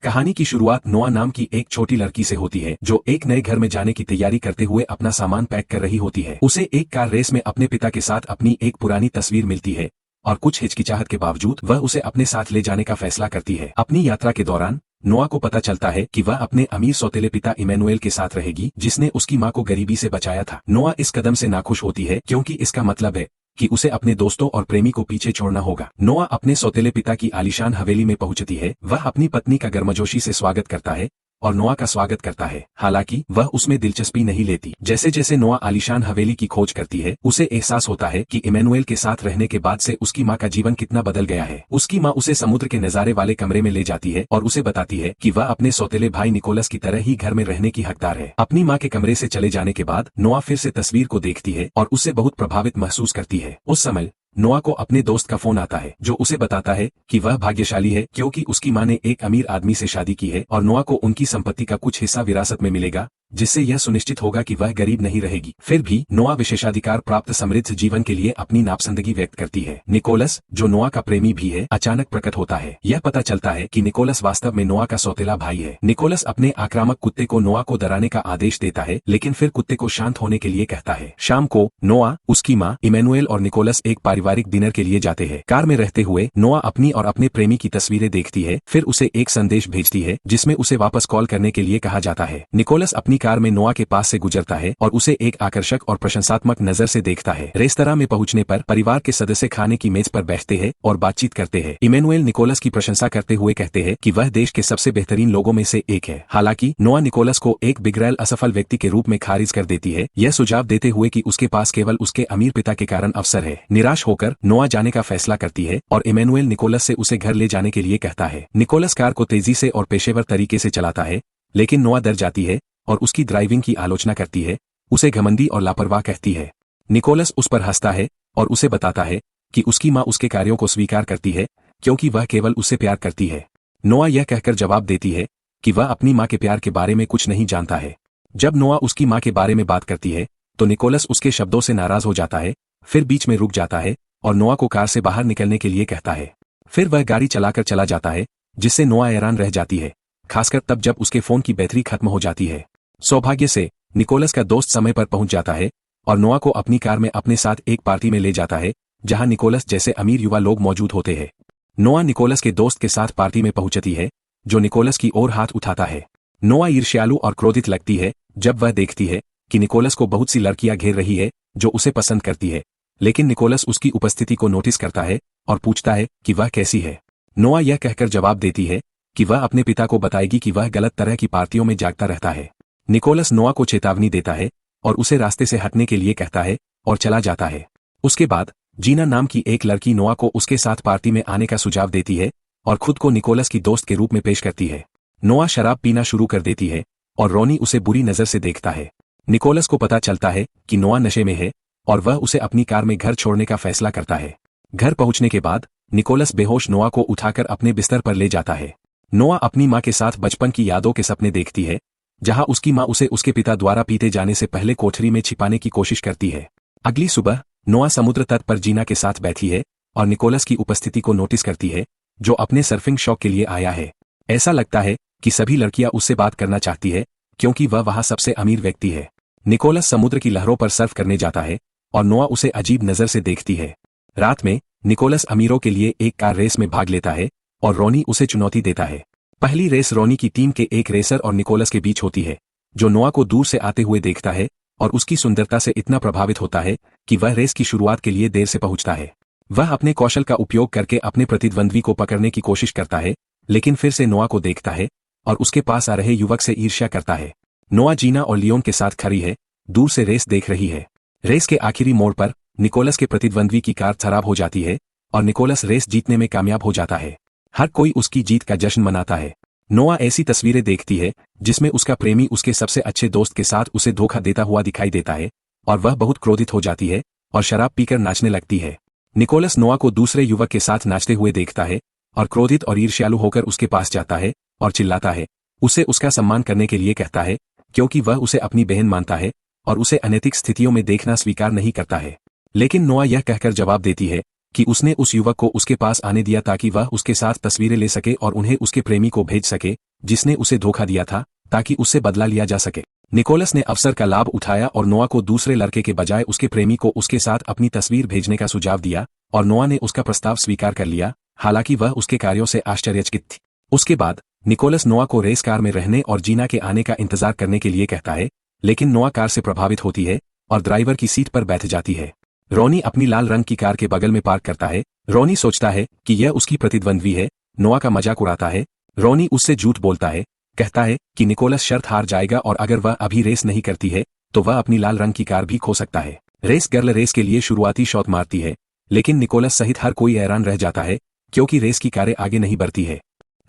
कहानी की शुरुआत नोआ नाम की एक छोटी लड़की से होती है जो एक नए घर में जाने की तैयारी करते हुए अपना सामान पैक कर रही होती है। उसे एक कार रेस में अपने पिता के साथ अपनी एक पुरानी तस्वीर मिलती है और कुछ हिचकिचाहट के बावजूद वह उसे अपने साथ ले जाने का फैसला करती है। अपनी यात्रा के दौरान नोआ को पता चलता है कि वह अपने अमीर सौतेले पिता इमैनुएल के साथ रहेगी जिसने उसकी मां को गरीबी से बचाया था। नोआ इस कदम से नाखुश होती है क्योंकि इसका मतलब है कि उसे अपने दोस्तों और प्रेमी को पीछे छोड़ना होगा। नोआ अपने सौतेले पिता की आलीशान हवेली में पहुंचती है। वह अपनी पत्नी का गर्मजोशी से स्वागत करता है और नोआ का स्वागत करता है। हालांकि वह उसमें दिलचस्पी नहीं लेती। जैसे जैसे नोआ आलीशान हवेली की खोज करती है उसे एहसास होता है कि इमैनुएल के साथ रहने के बाद से उसकी मां का जीवन कितना बदल गया है। उसकी मां उसे समुद्र के नजारे वाले कमरे में ले जाती है और उसे बताती है कि वह अपने सौतेले भाई निकोलस की तरह ही घर में रहने की हकदार है। अपनी मां के कमरे से चले जाने के बाद नोआ फिर से तस्वीर को देखती है और उससे बहुत प्रभावित महसूस करती है। उस समय नोआ को अपने दोस्त का फोन आता है जो उसे बताता है कि वह भाग्यशाली है क्योंकि उसकी मां ने एक अमीर आदमी से शादी की है और नोआ को उनकी संपत्ति का कुछ हिस्सा विरासत में मिलेगा जिससे यह सुनिश्चित होगा कि वह गरीब नहीं रहेगी। फिर भी नोआ विशेषाधिकार प्राप्त समृद्ध जीवन के लिए अपनी नापसंदगी व्यक्त करती है। निकोलस जो नोआ का प्रेमी भी है अचानक प्रकट होता है। यह पता चलता है कि निकोलस वास्तव में नोआ का सौतेला भाई है। निकोलस अपने आक्रामक कुत्ते को नोआ को डराने का आदेश देता है लेकिन फिर कुत्ते को शांत होने के लिए कहता है। शाम को नोआ, उसकी मां, इमैनुएल और निकोलस एक पारिवारिक डिनर के लिए जाते हैं। कार में रहते हुए नोआ अपनी और अपने प्रेमी की तस्वीरें देखती है। फिर उसे एक संदेश भेजती है जिसमें उसे वापस कॉल करने के लिए कहा जाता है। निकोलस अपनी कार में नोआ के पास से गुजरता है और उसे एक आकर्षक और प्रशंसात्मक नजर से देखता है। रेस्तरां में पहुंचने पर परिवार के सदस्य खाने की मेज पर बैठते हैं और बातचीत करते हैं। इमैनुएल निकोलस की प्रशंसा करते हुए कहते हैं कि वह देश के सबसे बेहतरीन लोगों में से एक है। हालांकि नोआ निकोलस को एक बिगड़ैल असफल व्यक्ति के रूप में खारिज कर देती है, यह सुझाव देते हुए कि उसके पास केवल उसके अमीर पिता के कारण अवसर है। निराश होकर नोआ जाने का फैसला करती है और इमैनुएल निकोलस से उसे घर ले जाने के लिए कहता है। निकोलस कार को तेजी से और पेशेवर तरीके से चलाता है लेकिन नोआ डर जाती है और उसकी ड्राइविंग की आलोचना करती है, उसे घमंडी और लापरवाह कहती है। निकोलस उस पर हंसता है और उसे बताता है कि उसकी मां उसके कार्यों को स्वीकार करती है क्योंकि वह केवल उससे प्यार करती है। नोआ यह कहकर जवाब देती है कि वह अपनी मां के प्यार के बारे में कुछ नहीं जानता है। जब नोआ उसकी मां के बारे में बात करती है तो निकोलस उसके शब्दों से नाराज हो जाता है, फिर बीच में रुक जाता है और नोआ को कार से बाहर निकलने के लिए कहता है। फिर वह गाड़ी चलाकर चला जाता है जिससे नोआ हैरान रह जाती है, खासकर तब जब उसके फोन की बैटरी खत्म हो जाती है। सौभाग्य से निकोलस का दोस्त समय पर पहुंच जाता है और नोआ को अपनी कार में अपने साथ एक पार्टी में ले जाता है जहां निकोलस जैसे अमीर युवा लोग मौजूद होते हैं। नोआ निकोलस के दोस्त के साथ पार्टी में पहुंचती है जो निकोलस की ओर हाथ उठाता है। नोआ ईर्ष्यालु और क्रोधित लगती है जब वह देखती है कि निकोलस को बहुत सी लड़कियां घेर रही है जो उसे पसंद करती है, लेकिन निकोलस उसकी उपस्थिति को नोटिस करता है और पूछता है कि वह कैसी है। नोआ यह कहकर जवाब देती है कि वह अपने पिता को बताएगी कि वह गलत तरह की पार्टियों में जागता रहता है। निकोलस नोआ को चेतावनी देता है और उसे रास्ते से हटने के लिए कहता है और चला जाता है। उसके बाद जीना नाम की एक लड़की नोआ को उसके साथ पार्टी में आने का सुझाव देती है और खुद को निकोलस की दोस्त के रूप में पेश करती है। नोआ शराब पीना शुरू कर देती है और रोनी उसे बुरी नजर से देखता है। निकोलस को पता चलता है कि नोआ नशे में है और वह उसे अपनी कार में घर छोड़ने का फैसला करता है। घर पहुंचने के बाद निकोलस बेहोश नोआ को उठाकर अपने बिस्तर पर ले जाता है। नोआ अपनी मां के साथ बचपन की यादों के सपने देखती है जहां उसकी मां उसे उसके पिता द्वारा पीते जाने से पहले कोठरी में छिपाने की कोशिश करती है। अगली सुबह नोआ समुद्र तट पर जीना के साथ बैठी है और निकोलस की उपस्थिति को नोटिस करती है जो अपने सर्फिंग शौक के लिए आया है। ऐसा लगता है कि सभी लड़कियां उससे बात करना चाहती है क्योंकि वह वहां सबसे अमीर व्यक्ति है। निकोलस समुद्र की लहरों पर सर्फ करने जाता है और नोआ उसे अजीब नजर से देखती है। रात में निकोलस अमीरों के लिए एक कार रेस में भाग लेता है और रोनी उसे चुनौती देता है। पहली रेस रोनी की टीम के एक रेसर और निकोलस के बीच होती है जो नोआ को दूर से आते हुए देखता है और उसकी सुंदरता से इतना प्रभावित होता है कि वह रेस की शुरुआत के लिए देर से पहुंचता है। वह अपने कौशल का उपयोग करके अपने प्रतिद्वंद्वी को पकड़ने की कोशिश करता है लेकिन फिर से नोआ को देखता है और उसके पास आ रहे युवक से ईर्ष्या करता है। नोआ जीना और लियोन के साथ खड़ी है, दूर से रेस देख रही है। रेस के आखिरी मोड़ पर निकोलस के प्रतिद्वंद्वी की कार खराब हो जाती है और निकोलस रेस जीतने में कामयाब हो जाता है। हर कोई उसकी जीत का जश्न मनाता है। नोआ ऐसी तस्वीरें देखती है जिसमें उसका प्रेमी उसके सबसे अच्छे दोस्त के साथ उसे धोखा देता हुआ दिखाई देता है और वह बहुत क्रोधित हो जाती है और शराब पीकर नाचने लगती है। निकोलस नोआ को दूसरे युवक के साथ नाचते हुए देखता है और क्रोधित और ईर्ष्यालु होकर उसके पास जाता है और चिल्लाता है। उसे उसका सम्मान करने के लिए कहता है क्योंकि वह उसे अपनी बहन मानता है और उसे अनैतिक स्थितियों में देखना स्वीकार नहीं करता है। लेकिन नोआ यह कहकर जवाब देती है कि उसने उस युवक को उसके पास आने दिया ताकि वह उसके साथ तस्वीरें ले सके और उन्हें उसके प्रेमी को भेज सके जिसने उसे धोखा दिया था ताकि उससे बदला लिया जा सके। निकोलस ने अवसर का लाभ उठाया और नोआ को दूसरे लड़के के बजाय उसके प्रेमी को उसके साथ अपनी तस्वीर भेजने का सुझाव दिया और नोआ ने उसका प्रस्ताव स्वीकार कर लिया, हालांकि वह उसके कार्यों से आश्चर्यचकित थी। उसके बाद निकोलस नोआ को रेस कार में रहने और जीना के आने का इंतजार करने के लिए कहता है, लेकिन नोआ कार से प्रभावित होती है और ड्राइवर की सीट पर बैठ जाती है। रोनी अपनी लाल रंग की कार के बगल में पार्क करता है। रोनी सोचता है कि यह उसकी प्रतिद्वंद्वी है। नोआ का मजाक उड़ाता है। रोनी उससे झूठ बोलता है, कहता है कि निकोलस शर्त हार जाएगा और अगर वह अभी रेस नहीं करती है तो वह अपनी लाल रंग की कार भी खो सकता है। रेस गर्ल रेस के लिए शुरुआती शॉट मारती है, लेकिन निकोलस सहित हर कोई हैरान रह जाता है क्योंकि रेस की कारें आगे नहीं बढ़ती है।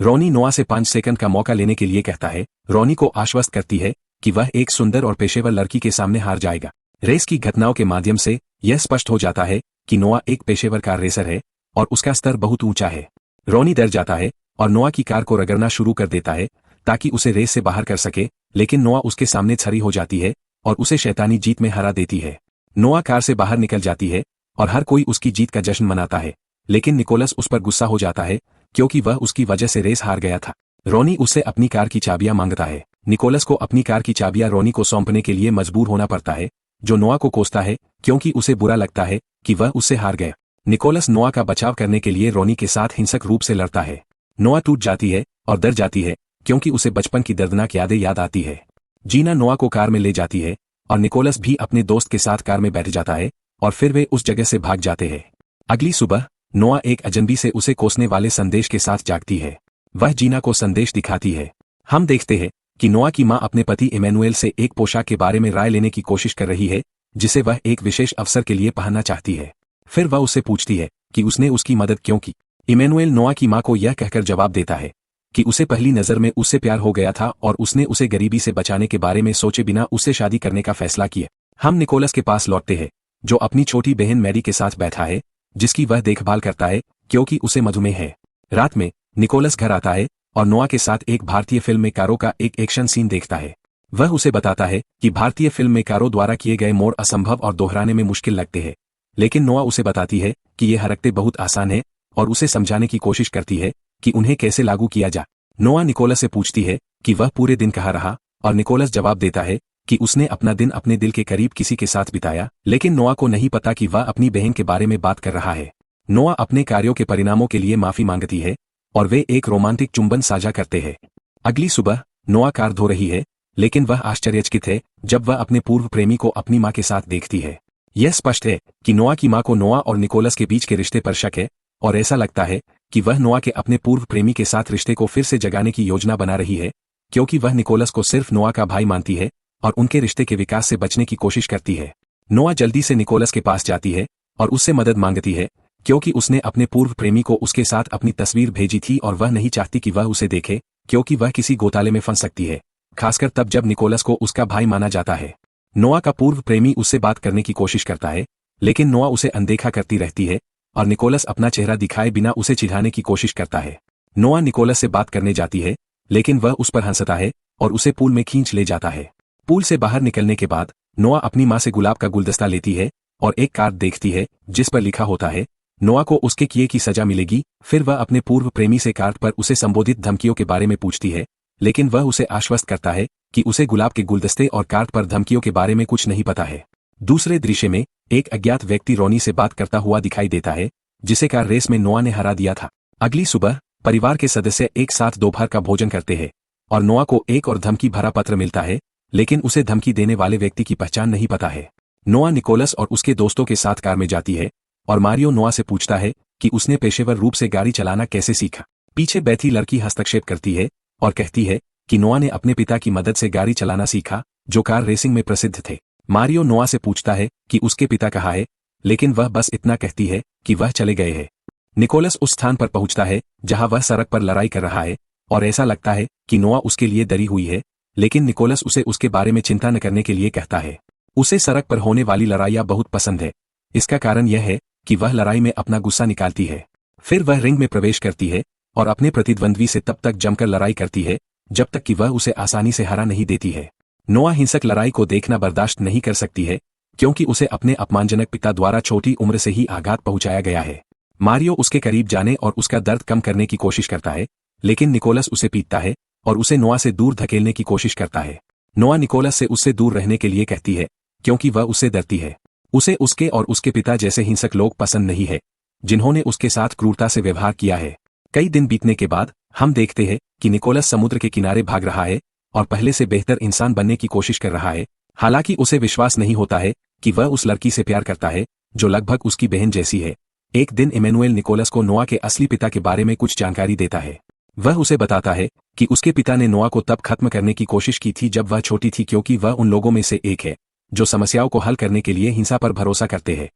रोनी नोआ से 5 सेकंड का मौका लेने के लिए कहता है। रोनी को आश्वस्त करती है कि वह एक सुंदर और पेशेवर लड़की के सामने हार जाएगा। रेस की घटनाओं के माध्यम से यह स्पष्ट हो जाता है कि नोआ एक पेशेवर कार रेसर है और उसका स्तर बहुत ऊंचा है। रोनी डर जाता है और नोआ की कार को रगड़ना शुरू कर देता है ताकि उसे रेस से बाहर कर सके, लेकिन नोआ उसके सामने छड़ी हो जाती है और उसे शैतानी जीत में हरा देती है। नोआ कार से बाहर निकल जाती है और हर कोई उसकी जीत का जश्न मनाता है, लेकिन निकोलस उस पर गुस्सा हो जाता है क्योंकि वह उसकी वजह से रेस हार गया था। रोनी उससे अपनी कार की चाबियां मांगता है। निकोलस को अपनी कार की चाबियां रोनी को सौंपने के लिए मजबूर होना पड़ता है, जो नोआ को कोसता है क्योंकि उसे बुरा लगता है कि वह उससे हार गया। निकोलस नोआ का बचाव करने के लिए रोनी के साथ हिंसक रूप से लड़ता है। नोआ टूट जाती है और डर जाती है क्योंकि उसे बचपन की दर्दनाक यादें याद आती है। जीना नोआ को कार में ले जाती है और निकोलस भी अपने दोस्त के साथ कार में बैठ जाता है और फिर वे उस जगह से भाग जाते हैं। अगली सुबह नोआ एक अजनबी से उसे कोसने वाले संदेश के साथ जागती है। वह जीना को संदेश दिखाती है। हम देखते हैं कि नोआ की मां अपने पति इमैनुएल से एक पोशाक के बारे में राय लेने की कोशिश कर रही है जिसे वह एक विशेष अवसर के लिए पहनना चाहती है। फिर वह उससे पूछती है कि उसने उसकी मदद क्यों की। इमैनुएल नोआ की मां को यह कहकर जवाब देता है कि उसे पहली नजर में उससे प्यार हो गया था और उसने उसे गरीबी से बचाने के बारे में सोचे बिना उससे शादी करने का फैसला किया। हम निकोलस के पास लौटते हैं, जो अपनी छोटी बहन मैरी के साथ बैठा है, जिसकी वह देखभाल करता है क्योंकि उसे मधुमेह है। रात में निकोलस घर आता है और नोआ के साथ एक भारतीय फिल्म में कारों का एक एक्शन सीन देखता है। वह उसे बताता है कि भारतीय फिल्म में कारों द्वारा किए गए मोड़ असंभव और दोहराने में मुश्किल लगते हैं, लेकिन नोआ उसे बताती है कि ये हरकतें बहुत आसान है और उसे समझाने की कोशिश करती है कि उन्हें कैसे लागू किया जा। नोआ निकोलस से पूछती है कि वह पूरे दिन कहाँ रहा और निकोलस जवाब देता है कि उसने अपना दिन अपने दिल के करीब किसी के साथ बिताया, लेकिन नोआ को नहीं पता कि वह अपनी बहन के बारे में बात कर रहा है। नोआ अपने कार्यों के परिणामों के लिए माफी मांगती है और वे एक रोमांटिक चुंबन साझा करते हैं। अगली सुबह नोआ कार धो रही है, लेकिन वह आश्चर्यचकित है जब वह अपने पूर्व प्रेमी को अपनी मां के साथ देखती है। यह स्पष्ट है कि नोआ की मां को नोआ और निकोलस के बीच के रिश्ते पर शक है और ऐसा लगता है कि वह नोआ के अपने पूर्व प्रेमी के साथ रिश्ते को फिर से जगाने की योजना बना रही है, क्योंकि वह निकोलस को सिर्फ नोआ का भाई मानती है और उनके रिश्ते के विकास से बचने की कोशिश करती है। नोआ जल्दी से निकोलस के पास जाती है और उससे मदद मांगती है क्योंकि उसने अपने पूर्व प्रेमी को उसके साथ अपनी तस्वीर भेजी थी और वह नहीं चाहती कि वह उसे देखे क्योंकि वह किसी घोटाले में फंस सकती है, खासकर तब जब निकोलस को उसका भाई माना जाता है। नोआ का पूर्व प्रेमी उससे बात करने की कोशिश करता है, लेकिन नोआ उसे अनदेखा करती रहती है और निकोलस अपना चेहरा दिखाए बिना उसे चिढ़ाने की कोशिश करता है। नोआ निकोलस से बात करने जाती है, लेकिन वह उस पर हंसता है और उसे पूल में खींच ले जाता है। पूल से बाहर निकलने के बाद नोआ अपनी मां से गुलाब का गुलदस्ता लेती है और एक कार्ड देखती है जिस पर लिखा होता है नोआ को उसके किए की सजा मिलेगी। फिर वह अपने पूर्व प्रेमी से कार्ड पर उसे संबोधित धमकियों के बारे में पूछती है, लेकिन वह उसे आश्वस्त करता है कि उसे गुलाब के गुलदस्ते और कार्ड पर धमकियों के बारे में कुछ नहीं पता है। दूसरे दृश्य में एक अज्ञात व्यक्ति रोनी से बात करता हुआ दिखाई देता है, जिसे कार रेस में नोआ ने हरा दिया था। अगली सुबह परिवार के सदस्य एक साथ दोपहर का भोजन करते हैं और नोआ को एक और धमकी भरा पत्र मिलता है, लेकिन उसे धमकी देने वाले व्यक्ति की पहचान नहीं पता है। नोआ निकोलस और उसके दोस्तों के साथ कार में जाती है और मारियो नोआ से पूछता है कि उसने पेशेवर रूप से गाड़ी चलाना कैसे सीखा। पीछे बैठी लड़की हस्तक्षेप करती है और कहती है कि नोआ ने अपने पिता की मदद से गाड़ी चलाना सीखा, जो कार रेसिंग में प्रसिद्ध थे। मारियो नोआ से पूछता है कि उसके पिता कहाँ है, लेकिन वह बस इतना कहती है कि वह चले गए हैं। निकोलस उस स्थान पर पहुंचता है जहां वह सड़क पर लड़ाई कर रहा है और ऐसा लगता है कि नोआ उसके लिए डरी हुई है, लेकिन निकोलस उसे उसके बारे में चिंता न करने के लिए कहता है। उसे सड़क पर होने वाली लड़ाइयां बहुत पसंद है। इसका कारण यह है कि वह लड़ाई में अपना गुस्सा निकालती है। फिर वह रिंग में प्रवेश करती है और अपने प्रतिद्वंद्वी से तब तक जमकर लड़ाई करती है जब तक कि वह उसे आसानी से हरा नहीं देती है। नोआ हिंसक लड़ाई को देखना बर्दाश्त नहीं कर सकती है क्योंकि उसे अपने अपमानजनक पिता द्वारा छोटी उम्र से ही आघात पहुंचाया गया है। मारियो उसके करीब जाने और उसका दर्द कम करने की कोशिश करता है, लेकिन निकोलस उसे पीटता है और उसे नोआ से दूर धकेलने की कोशिश करता है। नोआ निकोलस से उससे दूर रहने के लिए कहती है क्योंकि वह उससे डरती है। उसे उसके और उसके पिता जैसे हिंसक लोग पसंद नहीं है जिन्होंने उसके साथ क्रूरता से व्यवहार किया है। कई दिन बीतने के बाद हम देखते हैं कि निकोलस समुद्र के किनारे भाग रहा है और पहले से बेहतर इंसान बनने की कोशिश कर रहा है। हालांकि उसे विश्वास नहीं होता है कि वह उस लड़की से प्यार करता है जो लगभग उसकी बहन जैसी है। एक दिन इमैनुएल निकोलस को नोआ के असली पिता के बारे में कुछ जानकारी देता है। वह उसे बताता है कि उसके पिता ने नोआ को तब खत्म करने की कोशिश की थी जब वह छोटी थी, क्योंकि वह उन लोगों में से एक है जो समस्याओं को हल करने के लिए हिंसा पर भरोसा करते हैं।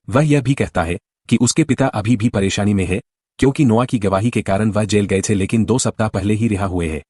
वह यह भी कहता है कि उसके पिता अभी भी परेशानी में है क्योंकि नोआ की गवाही के कारण वह जेल गए थे, लेकिन 2 सप्ताह पहले ही रिहा हुए हैं।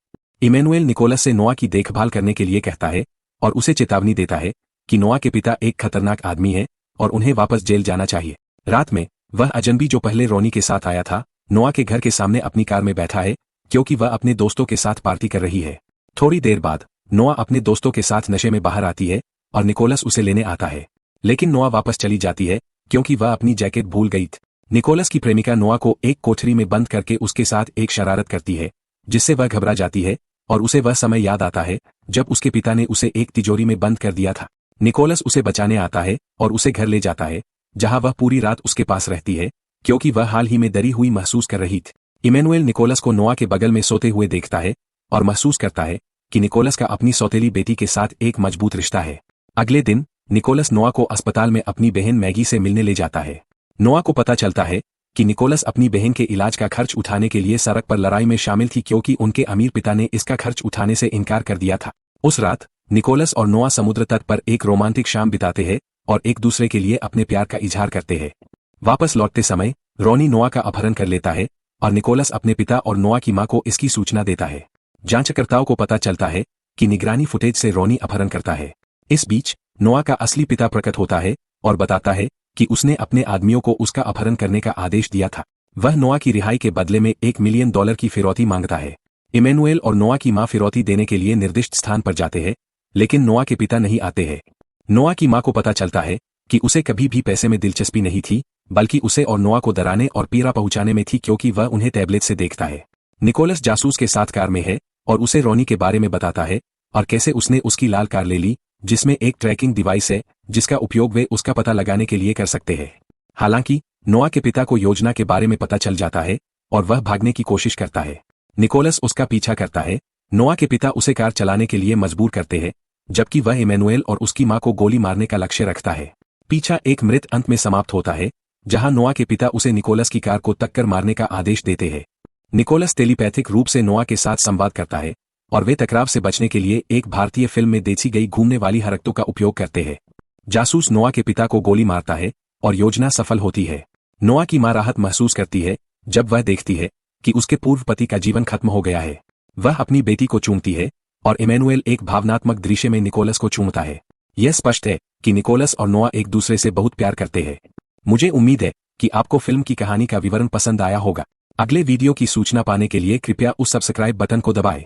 इमैनुएल निकोलस से नोआ की देखभाल करने के लिए कहता है और उसे चेतावनी देता है कि नोआ के पिता एक खतरनाक आदमी है और उन्हें वापस जेल जाना चाहिए। रात में वह अजनबी जो पहले रोनी के साथ आया था नोआ के घर के सामने अपनी कार में बैठा है क्योंकि वह अपने दोस्तों के साथ पार्टी कर रही है। थोड़ी देर बाद नोआ अपने दोस्तों के साथ नशे में बाहर आती है और निकोलस उसे लेने आता है, लेकिन नोआ वापस चली जाती है क्योंकि वह अपनी जैकेट भूल गई थी। निकोलस की प्रेमिका नोआ को एक कोठरी में बंद करके उसके साथ एक शरारत करती है जिससे वह घबरा जाती है और उसे वह समय याद आता है जब उसके पिता ने उसे एक तिजोरी में बंद कर दिया था। निकोलस उसे बचाने आता है और उसे घर ले जाता है जहां वह पूरी रात उसके पास रहती है क्योंकि वह हाल ही में डरी हुई महसूस कर रही थी। इमैनुएल निकोलस को नोआ के बगल में सोते हुए देखता है और महसूस करता है कि निकोलस का अपनी सौतेली बेटी के साथ एक मजबूत रिश्ता है। अगले दिन निकोलस नोआ को अस्पताल में अपनी बहन मैगी से मिलने ले जाता है। नोआ को पता चलता है कि निकोलस अपनी बहन के इलाज का खर्च उठाने के लिए सड़क पर लड़ाई में शामिल थी क्योंकि उनके अमीर पिता ने इसका खर्च उठाने से इनकार कर दिया था। उस रात निकोलस और नोआ समुद्र तट पर एक रोमांटिक शाम बिताते हैं और एक दूसरे के लिए अपने प्यार का इजहार करते हैं। वापस लौटते समय रोनी नोआ का अपहरण कर लेता है और निकोलस अपने पिता और नोआ की मां को इसकी सूचना देता है। जांचकर्ताओं को पता चलता है कि निगरानी फुटेज से रोनी अपहरण करता है। इस बीच नोआ का असली पिता प्रकट होता है और बताता है कि उसने अपने आदमियों को उसका अपहरण करने का आदेश दिया था। वह नोआ की रिहाई के बदले में $1 मिलियन की फिरौती मांगता है। इमैनुएल और नोआ की मां फिरौती देने के लिए निर्दिष्ट स्थान पर जाते हैं, लेकिन नोआ के पिता नहीं आते हैं। नोआ की मां को पता चलता है कि उसे कभी भी पैसे में दिलचस्पी नहीं थी, बल्कि उसे और नोआ को डराने और पीड़ा पहुंचाने में थी क्योंकि वह उन्हें टैबलेट से देखता है। निकोलस जासूस के साथ कार में है और उसे रोनी के बारे में बताता है और कैसे उसने उसकी लाल कार ले ली जिसमें एक ट्रैकिंग डिवाइस है जिसका उपयोग वे उसका पता लगाने के लिए कर सकते हैं। हालांकि नोआ के पिता को योजना के बारे में पता चल जाता है और वह भागने की कोशिश करता है। निकोलस उसका पीछा करता है। नोआ के पिता उसे कार चलाने के लिए मजबूर करते हैं, जबकि वह इमैनुएल और उसकी मां को गोली मारने का लक्ष्य रखता है। पीछा एक मृत अंत में समाप्त होता है जहां नोआ के पिता उसे निकोलस की कार को टक्कर मारने का आदेश देते हैं। निकोलस टेलीपैथिक रूप से नोआ के साथ संवाद करता है और वे टकराव से बचने के लिए एक भारतीय फिल्म में देखी गई घूमने वाली हरकतों का उपयोग करते हैं। जासूस नोआ के पिता को गोली मारता है और योजना सफल होती है। नोआ की मां राहत महसूस करती है जब वह देखती है कि उसके पूर्व पति का जीवन खत्म हो गया है। वह अपनी बेटी को चूमती है और इमैनुएल एक भावनात्मक दृश्य में निकोलस को चूमता है। यह स्पष्ट है कि निकोलस और नोआ एक दूसरे से बहुत प्यार करते हैं। मुझे उम्मीद है कि आपको फिल्म की कहानी का विवरण पसंद आया होगा। अगले वीडियो की सूचना पाने के लिए कृपया उस सब्सक्राइब बटन को दबाएं।